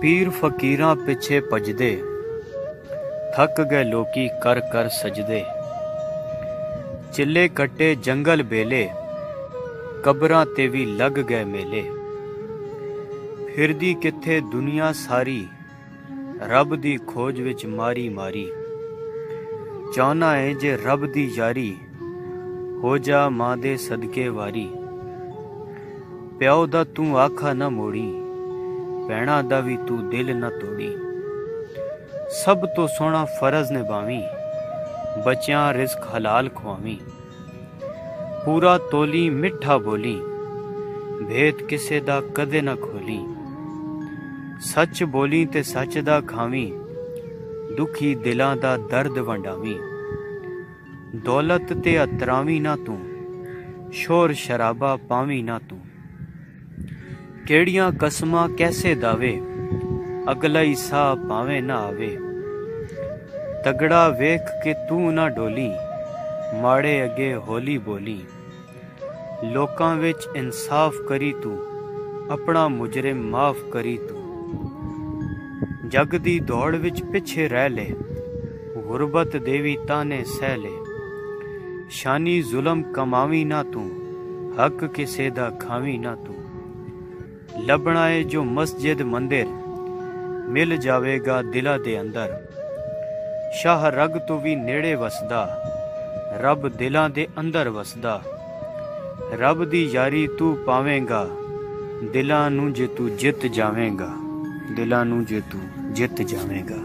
पीर फकीरां पिछे भजदे, थक गए लोकी कर कर सजदे। चिल्ले कट्टे जंगल बेले, कबरां ते भी लग गए मेले। फिरदी किथे दुनिया सारी, रब दी खोज विच मारी मारी। चाहना है जे रब दी यारी, हो जा मां दे सदके वारी। प्याओ दा तू आखा न मोड़ी, भैणा दा भी तू दिल न तोड़ी। सब तो सोहना फर्ज निभावी, बच्चियां रिस्क हलाल खुआवी। पूरा तोली मिठा बोली, भेद किसे दा कदे न खोली। सच बोली ते सच दा खावी, दुखी दिलां दा दर्द वंडावी। दौलत ते अतरावी ना तू, शोर शराबा पावी ना तू। केड़ियां कसमां कैसे दावे, अगला ही साह पावे ना आवे। तगड़ा वेख के तू ना डोली, माड़े अगे होली बोली। लोकां विच इंसाफ करी तू, अपना मुजरिम माफ करी तू। जग दी दौड़ विच पिछे रह ले, गुरबत देवी ताने सह ले। शानी जुल्म कमावी ना तू, हक किसे दा खावी ना तू। लभना है जो मस्जिद मंदिर, मिल जावेगा दिला दे अंदर। शाह रग तो भी नेड़े वसदा, रब दिलां दे अंदर वसदा। रब दी यारी तू पावेंगा, दिलां नू जे तू जित जावेंगा। दिलां नू जे तू जित जावेंगा।